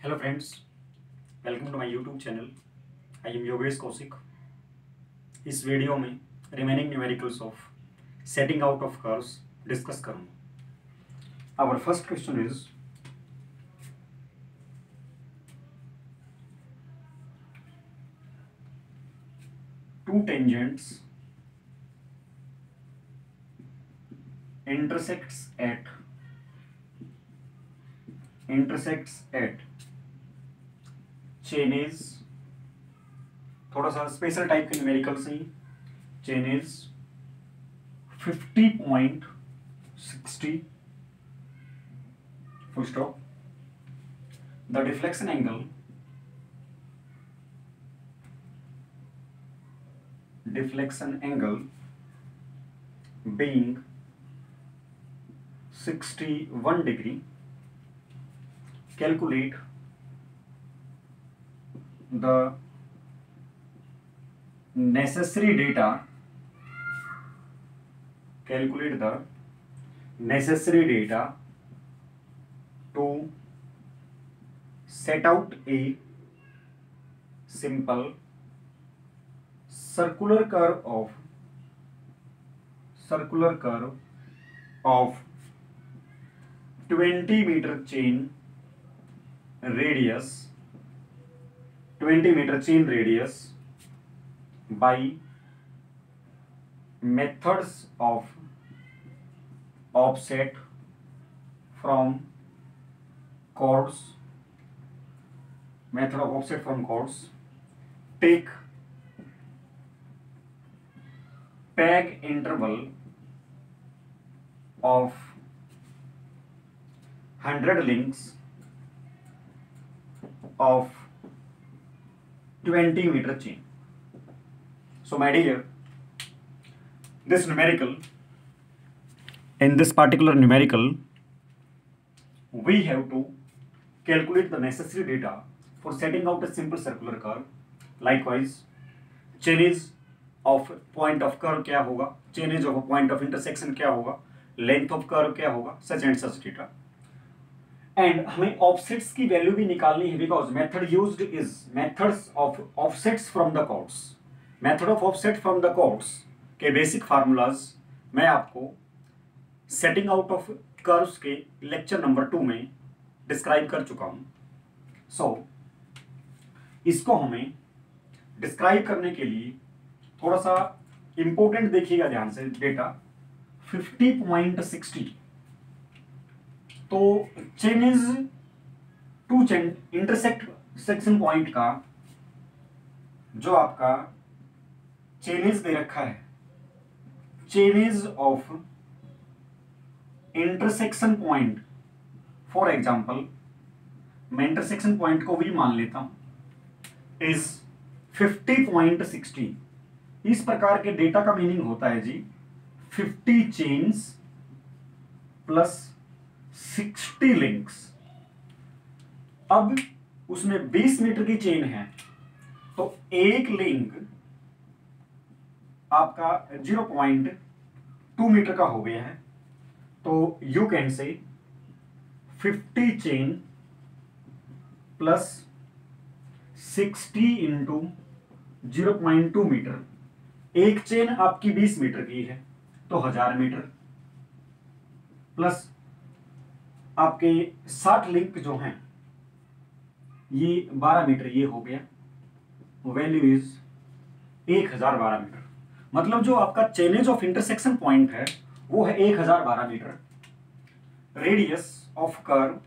Hello friends, welcome to my YouTube channel. I am Yogesh Kaushik. इस video में remaining numericals of setting out of curves discuss करूंगा। Our first question is two tangents intersects at chain is, थोड़ा सा special type के numericals हैं। Chain is 50.60 full stop. The deflection angle being 61 degree. Calculate the necessary data. Calculate the necessary data to set out a simple circular curve of 20 meter chain radius, 20 meter chain radius by methods of offset from chords. Method of offset from chords. Take peg interval of 100 links of 20 meter chain. So my dear, this numerical, in this particular numerical, we have to calculate the necessary data for setting out a simple circular curve. Likewise, chain is of point of curve क्या होगा, chain is of a point of intersection क्या होगा, length of curve क्या होगा, such and such data. And हमें offsets की value भी निकालनी है, because method used is methods of offsets from the codes. Method of offset from the codes के बेसिक फार्मूलाज मैं आपको सेटिंग आउट ऑफ कर्व्स के लेक्चर नंबर 2 में डिस्क्राइब कर चुका हूं। सो इसको हमें डिस्क्राइब करने के लिए थोड़ा सा इंपॉर्टेंट देखिएगा ध्यान से डेटा 50.60। तो chain is to chain intersection point का जो आपका चेन इज दे रखा है, chain is of intersection point. For example मैं इंटरसेक्शन पॉइंट को भी मान लेता हूं इज 50.60। इस प्रकार के डेटा का मीनिंग होता है जी 50 चेन्स प्लस 60 लिंक्स। अब उसमें 20 मीटर की चेन है तो एक लिंक आपका 0.2 मीटर का हो गया है। तो you can say 50 chain plus 60 into 0.2 metre. एक चेन आपकी 20 मीटर की है तो 1000 मीटर प्लस आपके 60 लिंक जो हैं ये 12 मीटर, ये हो गया, वैल्यू इज 1012 मीटर। मतलब जो आपका चेनेज ऑफ इंटरसेक्शन पॉइंट है वो है 1012 metre. Radius of curve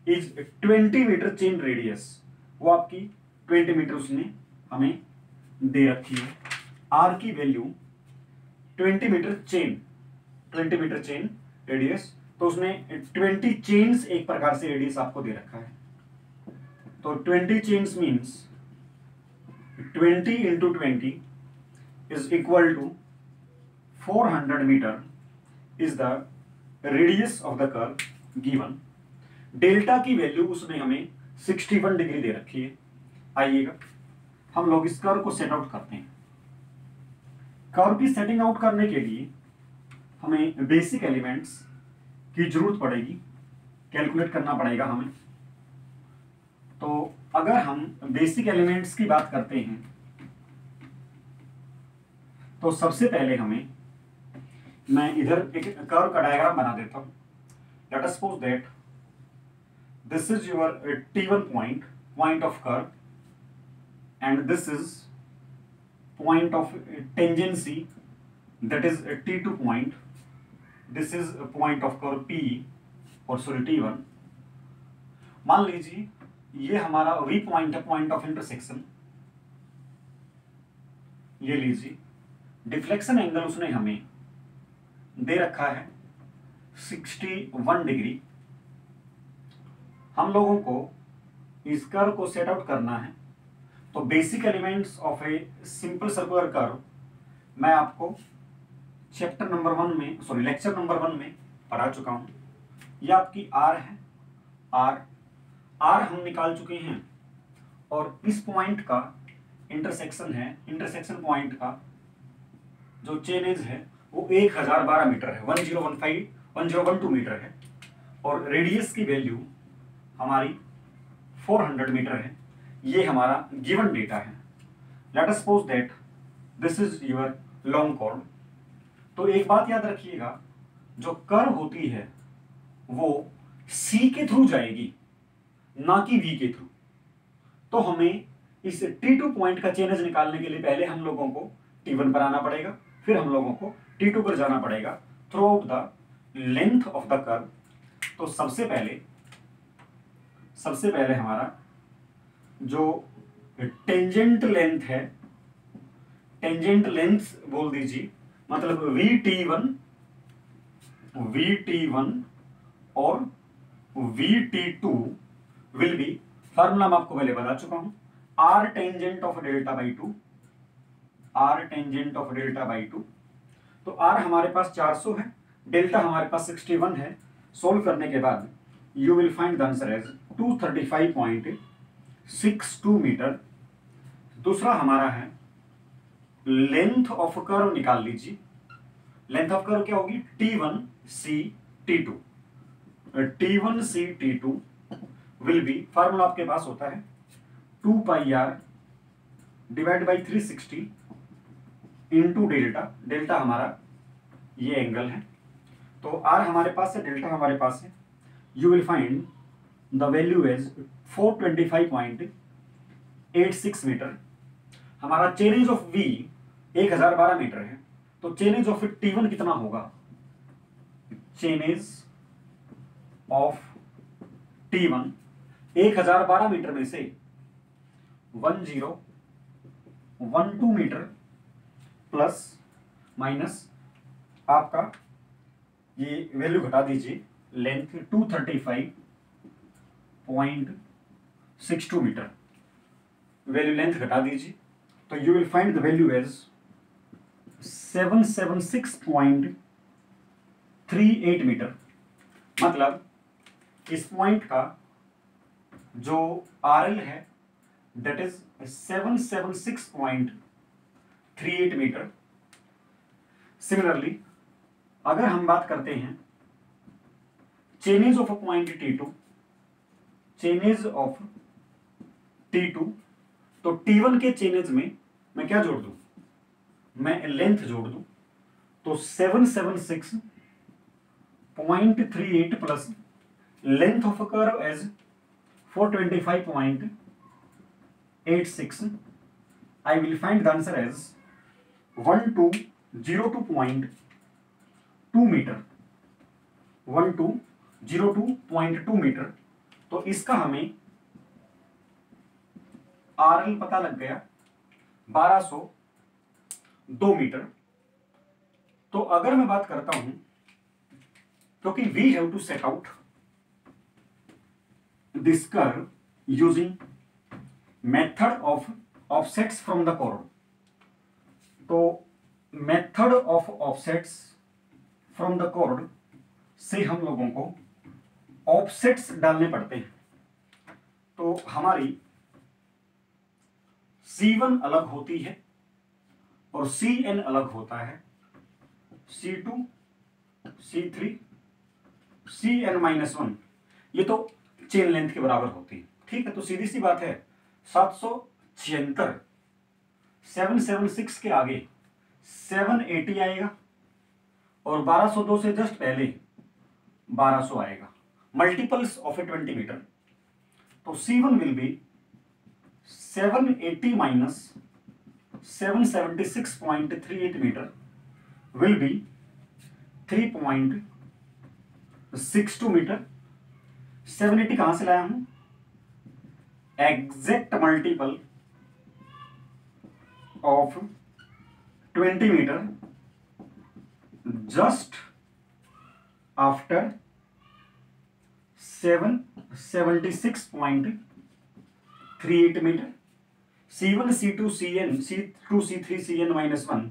is 20 metre chain radius, वो आपकी 20 मीटर उसने हमें दे रखी है। आर की value 20 metre chain, 20 metre chain radius, तो उसने 20 चेन्स एक प्रकार से रेडियस आपको दे रखा है। तो 20 chains means 20 into 20 is equal to 400 metre is the radius of the curve given. Delta की वैल्यू उसने हमें 61 डिग्री दे रखी है। आइएगा हम लोग इस कर्व को सेट आउट करते हैं। कर्व की सेटिंग आउट करने के लिए हमें बेसिक एलिमेंट्स की जरूरत पड़ेगी। कैलकुलेट करना पड़ेगा हमें। तो अगर हम बेसिक एलिमेंट्स की बात करते हैं तो सबसे पहले मैं इधर एक कर्व का डायग्राम बना देता हूं। Late us suppose that this is your T1 point of curve and this is point of tangency, that is T2 point, this is point of curve P और सॉरी T1। मान लीजिए ये हमारा V point है, point of intersection. ये लीजिए deflection angle उसने हमें दे रखा है 61 डिग्री। हम लोगों को इस कर्व को सेट आउट करना है। तो basic elements of a simple circular curve मैं आपको लेक्चर नंबर 1 में पढ़ा चुका हूं। ये आपकी R है, R हम निकाल चुके हैं और इस पॉइंट का इंटरसेक्शन है, इंटरसेक्शन पॉइंट का जो चेन एज है वो 1012 मीटर है, 1012 मीटर है और रेडियस की वैल्यू हमारी 400 मीटर है। ये हमारा गिवन डेटा है। Let us suppose that this is your long chord. तो एक बात याद रखिएगा, जो कर्व होती है वो C के थ्रू जाएगी, ना कि V के थ्रू। तो हमें इस T2 पॉइंट का चेन एज निकालने के लिए पहले हम लोगों को T1 पर आना पड़ेगा, फिर हम लोगों को T2 पर जाना पड़ेगा through out the length of the curve. तो सबसे पहले हमारा जो टेंजेंट लेंथ है, टेंजेंट लेंथ बोल दीजिए, मतलब VT1 और VT2 विल बी, फार्मूला मैं आपको पहले बता चुका हूं, R tangent of delta by to. तो R हमारे पास 400 है, डेल्टा हमारे पास 61 है। सोल्व करने के बाद you will find the answer as 235.62 metre. दूसरा हमारा है लेंथ ऑफ कर्व निकाल लीजिए। लेंथ ऑफ कर्व क्या होगी? T1C T2 will be, formula आपके पास होता है 2πr divide by 360 into delta हमारा ये एंगल है। तो R हमारे पास है, डेल्टा हमारे पास है। You will find the value as 425.86 metre. हमारा चेन ऑफ V 1012 मीटर है, तो चेन ऑफ T1 कितना होगा? चेन ऑफ T1 1012 मीटर में से 1012 मीटर प्लस माइनस आपका ये वैल्यू घटा दीजिए, लेंथ 235.62 मीटर, वैल्यू लेंथ घटा दीजिए। तो you will find the value as 776.38 metre. मतलब इस पॉइंट का जो RL है दैट इज 776.38 मीटर। सिमिलरली अगर हम बात करते हैं चेनेज ऑफ पॉइंट T2, तो T1 के चेनेज में मैं क्या जोड़ दूं? मैं लेंथ जोड़ दूं। तो 776.38 plus length of curve as 425.86, I will find the answer as 1202.2 metre, 1202.2 metre. तो इसका हमें RL पता लग गया 1202 मीटर। तो अगर मैं बात करता हूं, क्योंकि we have to set out this curve using method of offsets from the कोड। तो method of offsets from the कोड से हम लोगों को ऑफसेट्स डालने पड़ते हैं। तो हमारी C1 अलग होती है और Cn अलग होता है, C2 C3 Cn-1। ये तो चेन लेंथ के बराबर होती है। ठीक है, तो सीधी सी बात है 776 776 के आगे 780 आएगा और 1202 से जस्ट पहले 1200 आएगा, मल्टीपल्स ऑफ ए 20 मीटर। तो C1 will be 780 minus 776.38 metre will be 3.62 metre. 780 कहां से लाया हूं? Exact multiple of 20 metre just after 776.38 metre. C1 C2 CN C2 C3 CN minus 1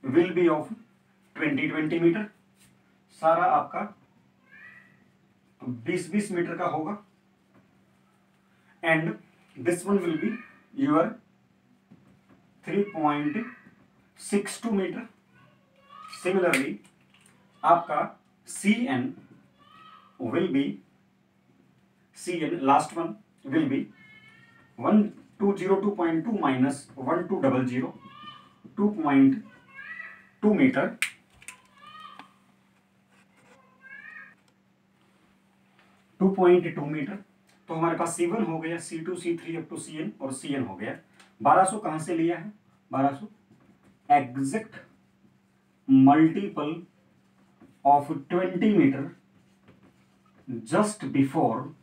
will be of 20 metre. सारा आपका 20 metre का होगा and this one will be your 3.62 metre. Similarly आपका CN will be CN last one will be 1202.2 minus 1200 2.2 metre. 2.2 metre. तो हमारे पास C1 हो गया, C2 C3 up to CN और CN हो गया। 1200 कहां से लिया है? 1200 exact multiple of 20 metre just before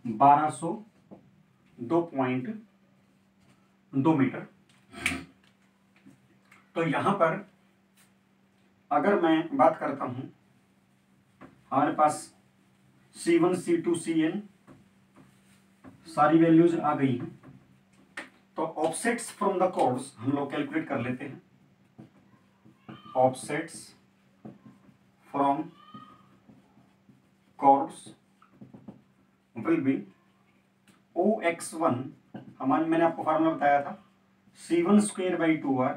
1200 2.2 metre. तो यहां पर अगर मैं बात करता हूं, हमारे पास C1 C2 CN सारी वैल्यूज आ गई हैं। तो ऑफसेट्स फ्रॉम द कोर्स हम लोग कैलकुलेट कर लेते हैं। Offsets from course will be OX1, मैंने आपको फार्मूला बताया था C1 square by 2R।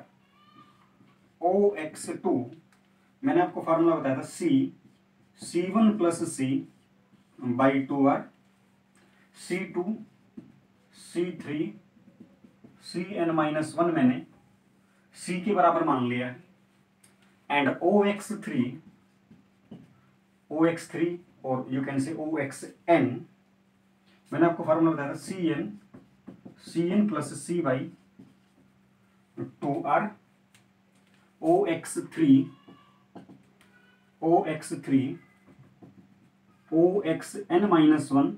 OX2 मैंने आपको फार्मूला बताया था C1 plus C by 2R। C2 C3 CN minus 1 मैंने C के बराबर मान लिया है एंड OX3 और यू कैन से OXN मैंने आपको फार्मूला बताया था CN plus C by 2R। OX3 OXN minus 1,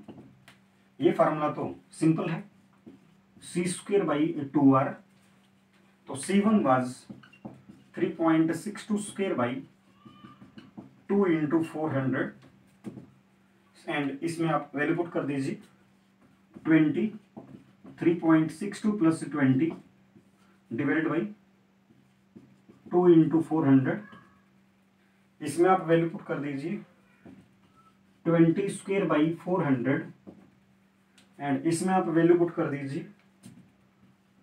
ये फार्मूला तो सिंपल है, C स्क्वेयर बाई 2R। तो C1 was 3.62 square by 2 into 400 and इसमें आप वैल्यू पुट कर दीजिए 20। 3.62 प्लस 20 डिवाइडेड बाई 2 इंटू 400। इसमें आप वैल्यू पुट कर दीजिए 20 स्क्वेयर बाई 400 एंड इसमें आप वैल्यू पुट कर दीजिए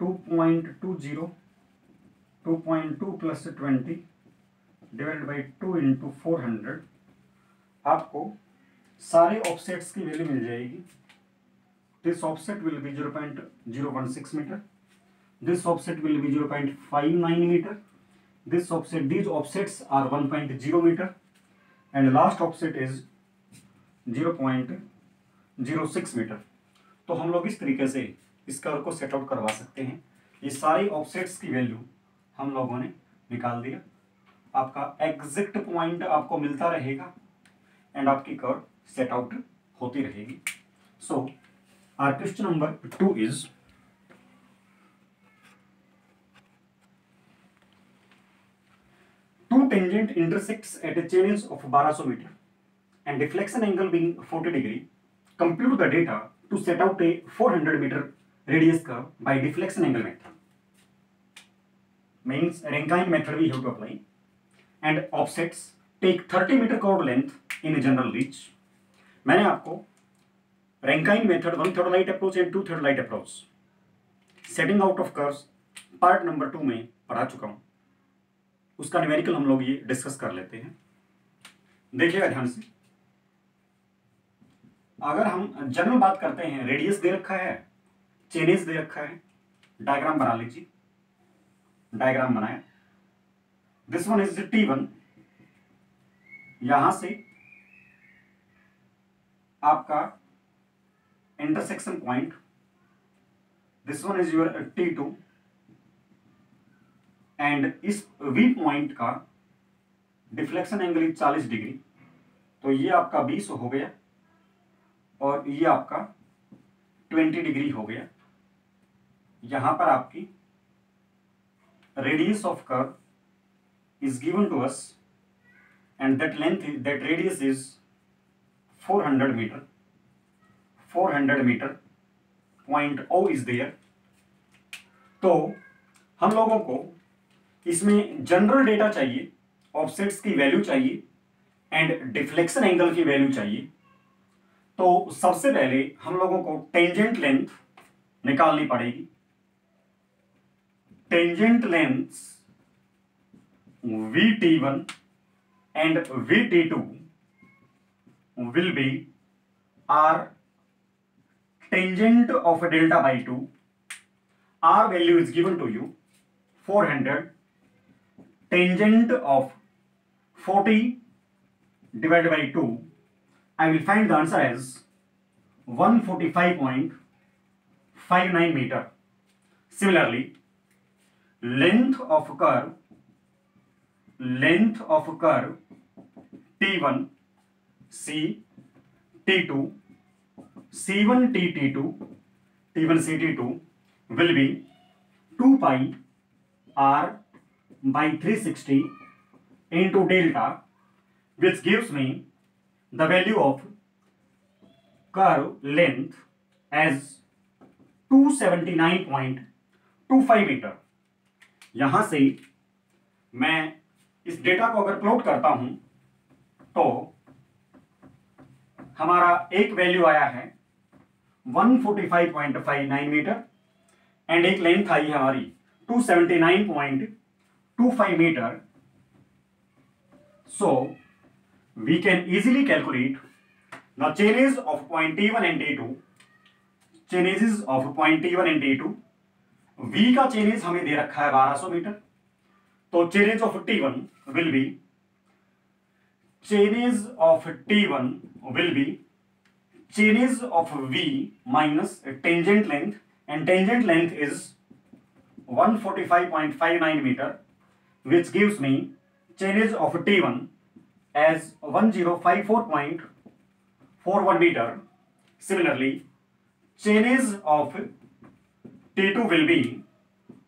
2.20 2.2 प्लस 20 डिवाइडेड बाई 2 इंटू 400। आपको सारे ऑफसेट्स की वैल्यू मिल जाएगी। This offset will be 0.016 metre, this offset will be 0.59 metre, this offset, these offsets are 1.0 metre and last offset is 0.06 metre. तो हम लोग इस तरीके से इस कर्व को सेट आउट करवा सकते हैं। ये सारी ऑफसेट्स की वैल्यू हम लोगों ने निकाल दिया। आपका एग्जैक्ट पॉइंट आपको मिलता रहेगा एंड आपकी कर्व सेट आउट होती रहेगी। So our question number 2 is two tangent intersects at a change of 1200 meter and deflection angle being 40 degree. Compute the data to set out a 400 meter radius curve by deflection angle method. Means Rankine method we have to apply. And offsets take 30 meter chord length in a general reach. मैंने आपको Rankine method 1/3 light approach and 2/3 light approach setting out of curves part number 2 में पढ़ा चुका हूं। उसका numerical हम लोग ये डिस्कस कर लेते हैं। देखिएगा ध्यान से। अगर हम जनरल बात करते हैं, रेडियस दे रखा है, चेनेज दे रखा है, डायग्राम बना लीजिए, डायग्राम बनाए, दिस वन इज T1, यहां से आपका intersection point, this one is your T2, and इस V पॉइंट का डिफ्लेक्शन एंगल इज 40 डिग्री, तो ये आपका 20 हो गया और ये आपका 20 डिग्री हो गया। यहां पर आपकी radius of curve is given to us and that radius is 400 metre, 400 metre, point O is there. तो हम लोगों को इसमें जनरल डेटा चाहिए, ऑफसेट्स की वैल्यू चाहिए एंड डिफ्लेक्शन एंगल की वैल्यू चाहिए। तो सबसे पहले हम लोगों को टेंजेंट लेंथ निकालनी पड़ेगी। Tangent length VT1 and VT2 will be R tangent of delta by 2. R value is given to you 400, tangent of 40 divided by 2. I will find the answer as 145.59 meter. Similarly, length of curve T1 C T2 C1 T2 T1 C T2 will be 2 pi R by 360 into delta, which gives me the value of curve length as 279.25 metre. यहां से मैं इस data को अगर plot करता हूं तो हमारा एक वैल्यू आया है 145.59 मीटर एंड एक लेंथ आई है हमारी 279.25 metre. So we can easily calculate the changes of point T1 and T2, changes of point T1 and T2। V का चेंजेस हमें दे रखा है 1200 मीटर, तो changes of T1 will be changes of V minus tangent length, and tangent length is 145.59 meter, which gives me changes of T1 as 1054.41 meter. Similarly, changes of T2 will be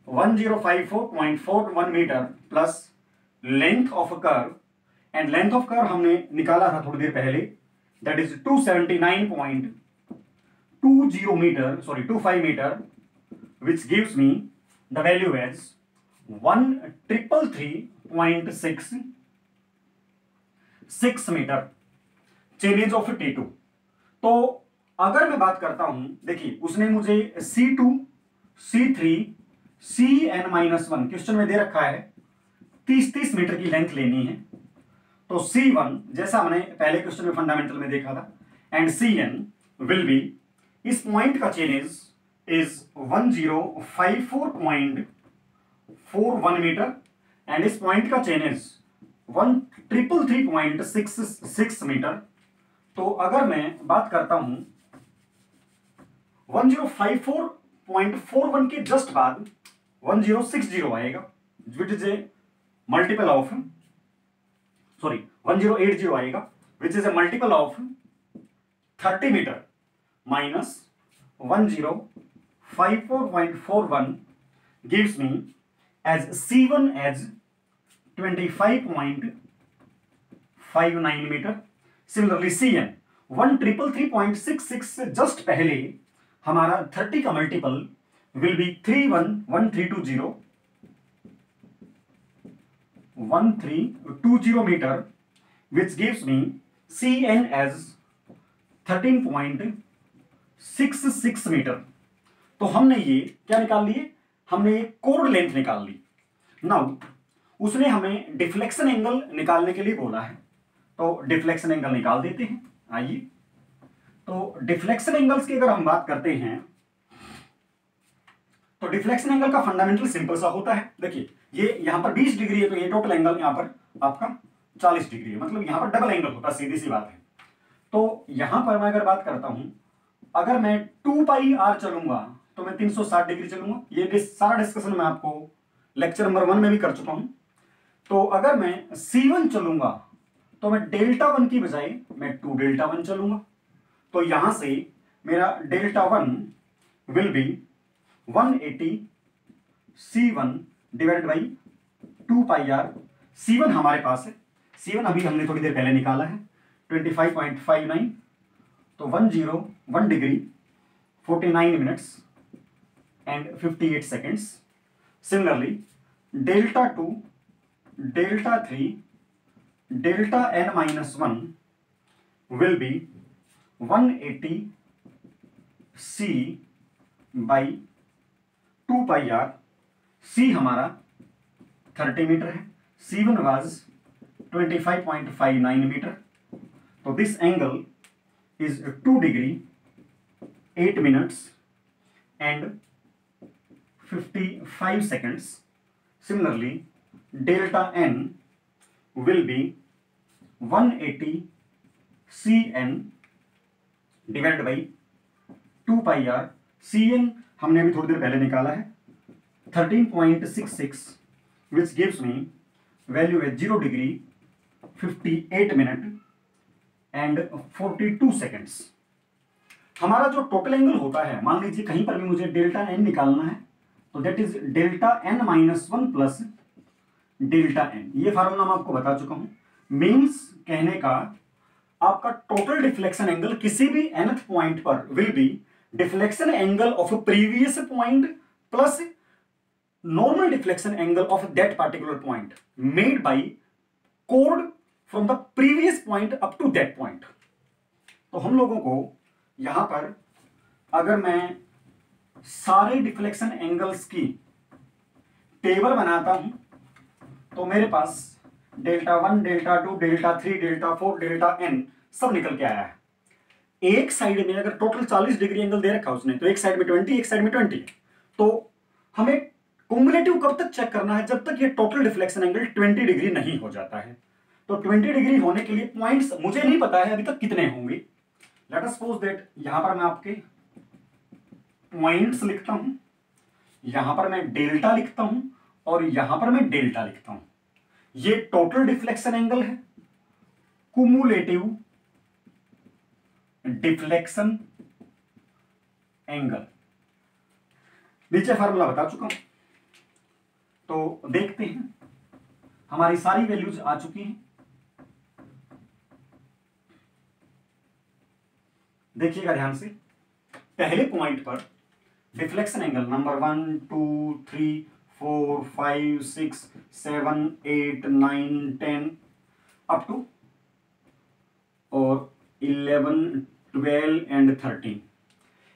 1054.41 meter plus length of curve, and length of curve हमने निकाला था थोड़ी देर पहले, that is 279.25 meter, which gives me the value as 1,333.66 metre change of T2। तो अगर मैं बात करता हूं, देखिए उसने मुझे C2 C3 CN-1 क्वेश्चन में दे रखा है 30 मीटर की लेंथ लेनी है। तो C1 जैसा हमने पहले क्वेश्चन में फंडामेंटल में देखा था, एंड CN विल बी, इस पॉइंट का चेंजेस इज 1054.41 मीटर एंड इस पॉइंट का चेंजेस 1,333.66 मीटर। तो अगर मैं बात करता हूं 1054.41 के जस्ट बाद 1060 आएगा, which is a multiple of 1080 आएगा, which is a multiple of 30 metre minus 1054.41 gives me as C1 as 25.59 metre. Similarly CN 1,333.66 से जस्ट पहले हमारा 30 का multiple will be 1320 metre, which gives me CN as 13.66 metre. तो हमने ये क्या निकाल लिए, हमने ये कोर लेंथ निकाल ली। नाउ उसने हमें डिफ्लेक्शन एंगल निकालने के लिए बोला है, तो डिफ्लेक्शन एंगल निकाल देते हैं। आइए, तो डिफ्लेक्शन एंगल्स की अगर हम बात करते हैं तो डिफ्लेक्शन एंगल का फंडामेंटल सिंपल सा होता है। देखिए ये यहां पर 20 डिग्री है तो ये टोटल एंगल यहां पर आपका 40 डिग्री है, मतलब यहां पर डबल एंगल होता है, सीधी सी बात है। तो यहां पर मैं अगर बात करता हूं, अगर मैं 2 पाई आर चलूंगा तो मैं 360 डिग्री चलूंगा। ये सारा डिस्कशन मैं आपको लेक्चर नंबर 1 में भी कर चुका हूं। तो अगर मैं C1 चलूंगा तो मैं डेल्टा 1 की बजाय मैं 2 डेल्टा 1 चलूंगा। तो यहां से मेरा delta 1 will be 180 C1 divided by 2 pi R. C1 हमारे पास है, C1 अभी हमने थोड़ी देर पहले निकाला है 25.59, तो 101 degree 49 minutes and 58 seconds. Similarly delta 2 delta 3 delta n-1 will be 180 C by 2 pi r. C हमारा 30 मीटर है, C1 वाज 25.59 मीटर। तो this angle is 2 degree 8 minutes and 55 seconds. Similarly, delta n will be 180 Cn divided by 2 pi r। Cn हमने अभी थोड़ी देर पहले निकाला है 13.66, which gives me value है 0 डिग्री 58 मिनट एंड 42 सेकेंड्स। हमारा जो टोटल एंगल होता है, मान लीजिए कहीं पर भी मुझे डेल्टा एन निकालना है तो that is delta n-1 plus delta n. ये फार्मूला मैं आपको बता चुका हूं। मीन्स कहने का आपका टोटल डिफ्लेक्शन एंगल किसी भी nth पॉइंट पर will be deflection angle of previous point plus normal deflection angle of that particular point made by कोड from the previous point up to that point. तो हम लोगों को यहां पर अगर मैं सारे डिफ्लेक्शन एंगल्स की टेबल बनाता हूं तो मेरे पास delta 1 delta 2 delta 3 delta 4 delta n सब निकल के आया है। एक साइड में अगर टोटल 40 डिग्री एंगल दे रखा उसने तो एक साइड में 20 एक साइड में 20। तो हमें कुमुलेटिव कब तक चेक करना है, जब तक ये टोटल डिफ्लेक्शन एंगल 20 डिग्री नहीं हो जाता है। तो 20 डिग्री होने के लिए पॉइंट्स मुझे नहीं पता है अभी तक कितने होंगे। लेट अस सपोज दैट यहां पर मैं आपके पॉइंट्स लिखता हूं, यहां पर मैं डेल्टा लिखता हूं और यहां पर मैं डेल्टा लिखता हूं। ये टोटल डिफ्लेक्शन एंगल है, कुमुलेटिव डिफ्लेक्शन एंगल। नीचे फार्मूला बता चुका हूं, तो देखते हैं हमारी सारी वैल्यूज आ चुकी हैं। देखिएगा ध्यान से, पहले पॉइंट पर deflection angle number 1 2 3 4 5 6 7 8 9 10 up to और 11 12 एंड 13।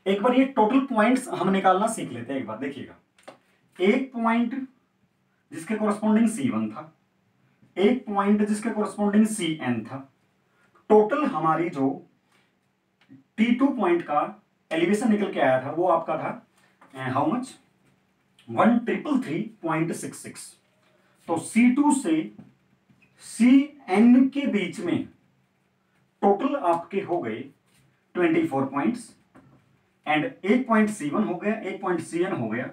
एक बार ये टोटल पॉइंट्स हम निकालना सीख लेते हैं। एक बार देखिएगा, एक पॉइंट जिसके कोरस्पॉन्डिंग C1 था, एक पॉइंट जिसके कोरस्पॉन्डिंग Cn था। टोटल हमारी जो T2 पॉइंट का एलिवेशन निकल के आया था वो आपका था हाउ मच 1333.66। तो C2 से Cn के बीच में टोटल आपके हो गए 24 पॉइंट्स एंड एक पॉइंट C1 हो गया, एक पॉइंट Cn हो गया।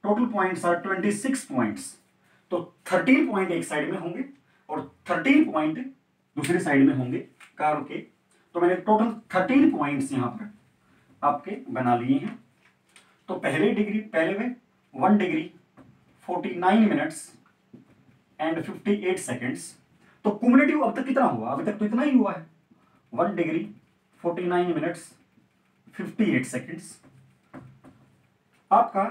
Total points are 26 points. तो 13 पॉइंट एक साइड में होंगे और 13 पॉइंट दूसरी साइड में होंगे कार के। तो मैंने टोटल 13 पॉइंट्स यहां पर आपके बना लिए हैं। तो पहले में 1 डिग्री 49 मिनट्स एंड 58 सेकेंड्स। तो कुमुलेटिव अब तक कितना हुआ, अभी तक तो इतना ही हुआ है, 1 डिग्री 49 मिनट्स 58 सेकेंड्स। आपका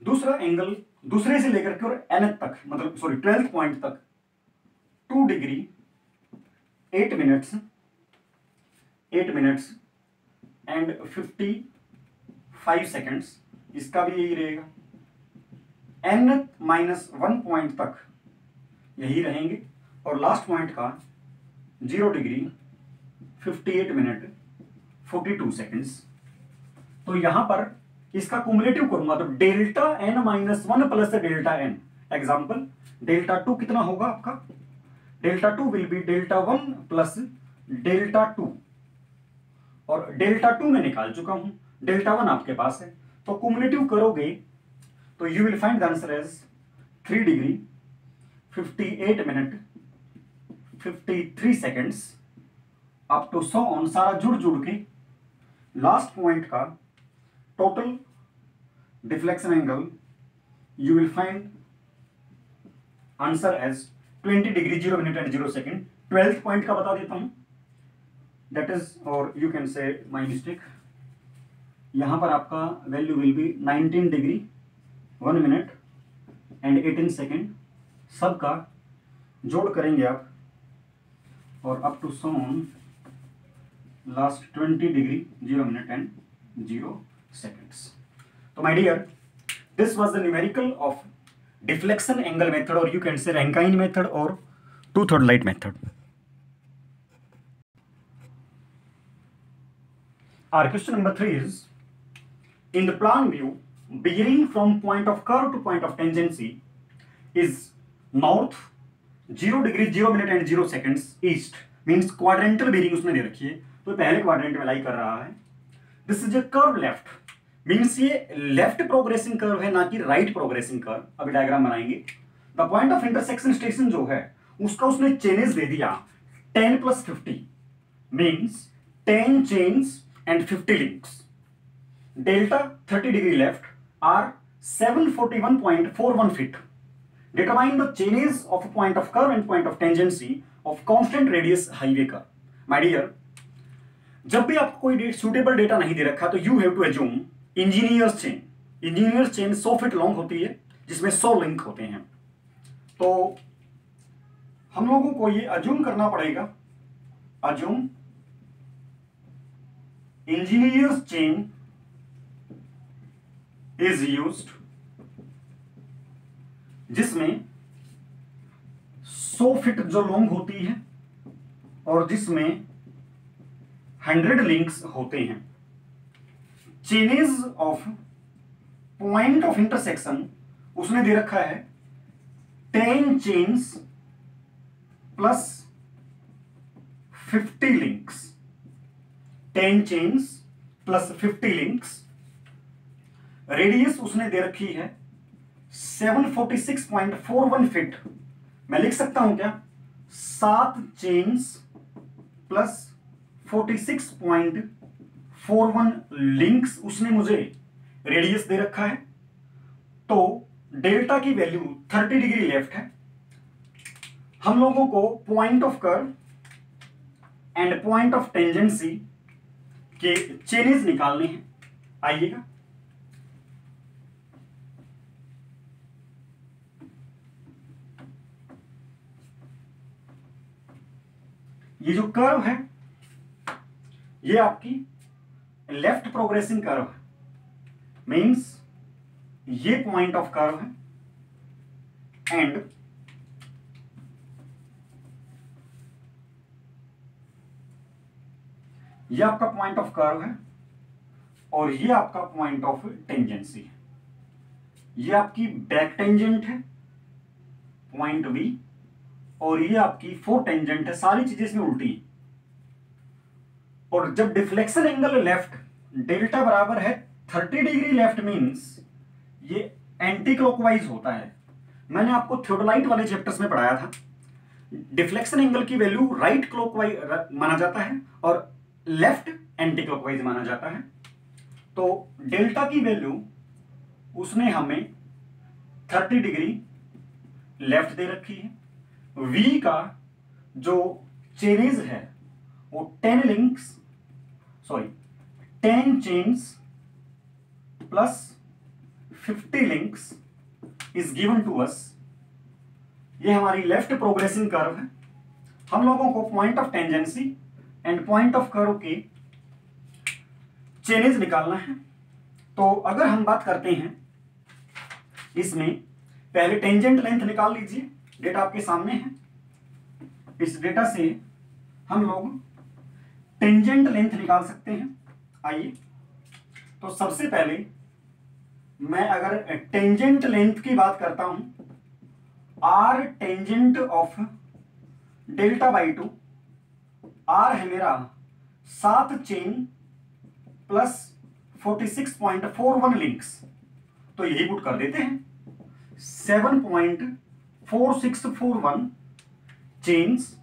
दूसरा एंगल दूसरे से लेकर के और nth तक, मतलब सॉरी 12th पॉइंट तक 2 डिग्री 8 मिनट्स एंड 55 सेकेंड्स। इसका भी यही रहेगा। n-1 पॉइंट तक यही रहेंगे और लास्ट पॉइंट का 0 डिग्री 58 मिनट 42 सेकेंड्स। तो यहां पर इसका कुमुलेटिव करूंगा तो delta n minus 1 plus delta n. Example delta 2 कितना होगा आपका, delta 2 will be delta 1 plus delta 2, और डेल्टा 2 मैं निकाल चुका हूं, डेल्टा 1 आपके पास है। तो कुमुलेटिव करोगे तो you will find the answer as 3 degree 58 minute 53 seconds up to so on, सारा जुड़ जुड़ के लास्ट पॉइंट का total deflection angle you will find answer as 20 degree 0 minute and 0 second. 12th point का बता देता हूं, दैट इज, और you can say my mistake, यहां पर आपका value will be 19 degree 1 minute and 18 second, सबका जोड़ करेंगे आप और up to so on last 20 degree 0 minute and 0 seconds. So my dear, this was the numerical of deflection angle method, or you can say Rankine method or two-third light method. Our question number 3 is, in the plan view, bearing from point of curve to point of tangency is north 0 degree 0 minute and 0 seconds east, means quadrantal bearing उसने दे रखी है, तो पहले quadrant में लाई कर रहा है। This is a curve left, means ये लेफ्ट प्रोग्रेसिंग कर्व है, ना कि राइट प्रोग्रेसिंग कर्व। अभी डायग्राम बनाएंगे। The point of intersection station जो है उसका उसने चेनेस दे दिया 10 + 50, means 10 chains and 50 links. Delta 30 degree left R 741.41 feet. Determine the chainage of point of curve and point of tangency of constant radius highway curve. My dear, जब भी आपको कोई suitable data नहीं दे रखा तो you have to assume engineers chain. Engineers chain 100 feet long होती है, जिसमें 100 लिंक होते हैं। तो हम लोगों को ये अज्यूम करना पड़ेगा, assume engineers chain is used, जिसमें 100 फीट जो लॉन्ग होती है और जिसमें 100 लिंक्स होते हैं। चेनेस ऑफ पॉइंट ऑफ इंटरसेक्शन उसने दे रखा है 10 chains plus 50 links. 10 chains plus 50 links. Radius उसने दे रखी है 746.41 फीट। मैं लिख सकता हूं क्या, 7 चेन्स प्लस 46.41 लिंक्स उसने मुझे रेडियस दे रखा है। तो डेल्टा की वैल्यू 30 डिग्री लेफ्ट है। हम लोगों को point of curve and point of tangency के चेनेस निकालने हैं। आइएगा, ये जो कर्व है ये आपकी लेफ्ट प्रोग्रेसिंग कर्व है, मींस ये पॉइंट ऑफ कर्व है एंड ये आपका पॉइंट ऑफ कर्व है और ये आपका पॉइंट ऑफ टेंजेंसी है। ये आपकी बैक टेंजेंट है पॉइंट बी और ये आपकी फोर टेंजेंट है। सारी चीजें इसमें उल्टी हैं। और जब डिफ्लेक्शन एंगल लेफ्ट डेल्टा बराबर है 30 डिग्री लेफ्ट, मींस ये एंटी क्लॉकवाइज होता है। मैंने आपको थियोडोलाइट वाले चैप्टर्स में पढ़ाया था, डिफ्लेक्शन एंगल की वैल्यू राइट क्लॉकवाइज माना जाता है और लेफ्ट एंटी क्लॉकवाइज माना जाता है। तो डेल्टा की वैल्यू उसने हमें 30 डिग्री लेफ्ट दे रखी है। वी का जो चेनेज है वो 10 chains plus 50 links is given to us. ये हमारी लेफ्ट प्रोग्रेसिंग कर्व है। हम लोगों को point of tangency and point of curve के चेनेज निकालना है। तो अगर हम बात करते हैं इसमें, पहले टेंजेंट लेंथ निकाल लीजिए, डेटा आपके सामने है। इस डेटा से हम लोग टेंजेंट लेंथ निकाल सकते हैं। आइए, तो सबसे पहले मैं अगर टेंजेंट लेंथ की बात करता हूं, R tangent of delta by two, R है मेरा 7 चेन प्लस 46.41 लिंक्स, तो यही पुट कर देते हैं। 7.4641 chains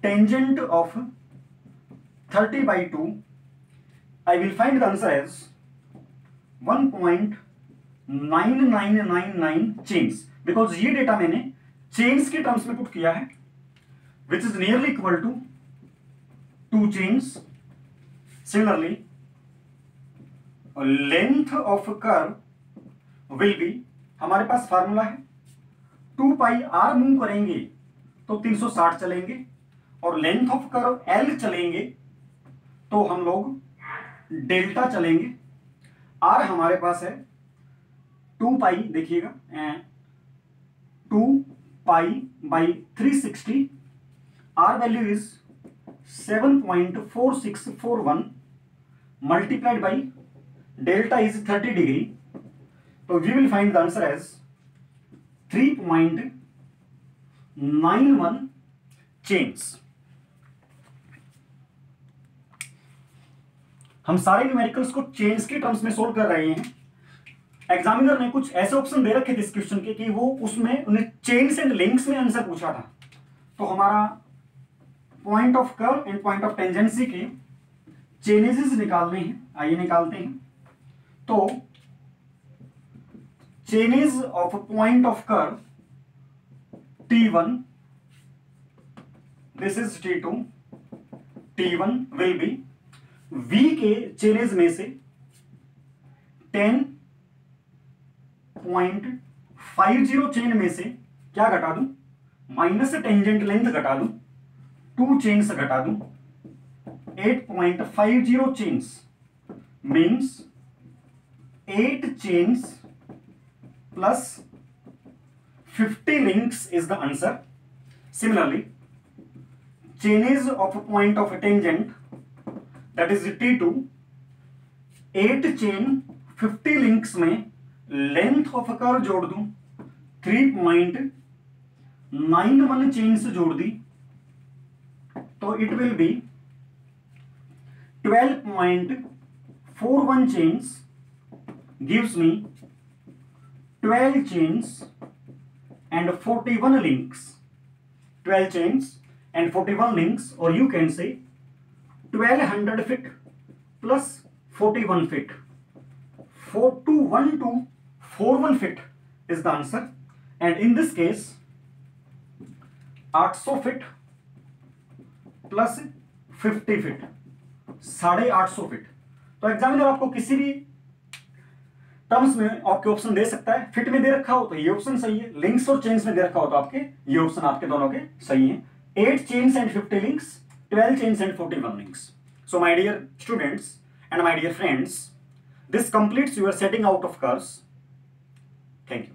tangent of 30/2, I will find the answer as 1.9999 chains, because ये डेटा मैंने चेन्स के टर्म्स में पुट किया है, which is nearly equal to 2 chains. Similarly length of curve will be, हमारे पास फार्मूला है 2 पाई आर मूव करेंगे तो 360 चलेंगे, और लेंथ ऑफ कर्व एल चलेंगे तो हम लोग डेल्टा चलेंगे। आर हमारे पास है 2 पाई, देखिएगा 2 pi by 360, R value is 7.4641 multiplied by delta is 30 degree, तो we will find the answer as 3.91 chains. हम सारे न्यूमेरिकल्स को चेन्स के टर्म्स में सोल्व कर रहे हैं। एग्जामिनर ने कुछ ऐसे ऑप्शन दे रखे थे इस क्वेश्चन के कि वो उसमें उन्हें चेन्स एंड लिंक्स में आंसर पूछा था, तो हमारा point of curve and point of tangency के चेनेजेस निकालने हैं। आइए निकालते हैं। तो chainage of point of curve T1, this is T2, T1 will be V के चेनेज में से 10.50 चेन में से क्या घटा दूं, माइनस टेंजेंट लेंथ घटा दूं, 2 चेन्स घटा दूं, 8.50 chains means 8 chains plus 50 links is the answer. Similarly, chainage of a point of a tangent, that is T2, 8 chain 50 links में length of a curve जोड़ दूं, 3.91 chains जोड़ दी, तो it will be 12.41 chains gives me 12 chains and 41 links, 12 chains and 41 links, or you can say 1200 feet plus 41 feet, 421241 feet is the answer, and in this case 800 feet plus 50 feet, 850 feet। तो examiner आपको किसी भी terms में आपके option दे सकता है, fit में दे रखा हो तो ये ऑप्शन सही है, लिंक्स और चेन्स में दे रखा हो तो आपके ये ऑप्शन आपके दोनों के सही हैं। 8 chains and 50 links, 12 chains and 41 links. So my dear students and my dear friends, this completes your setting out of curves. Thank you.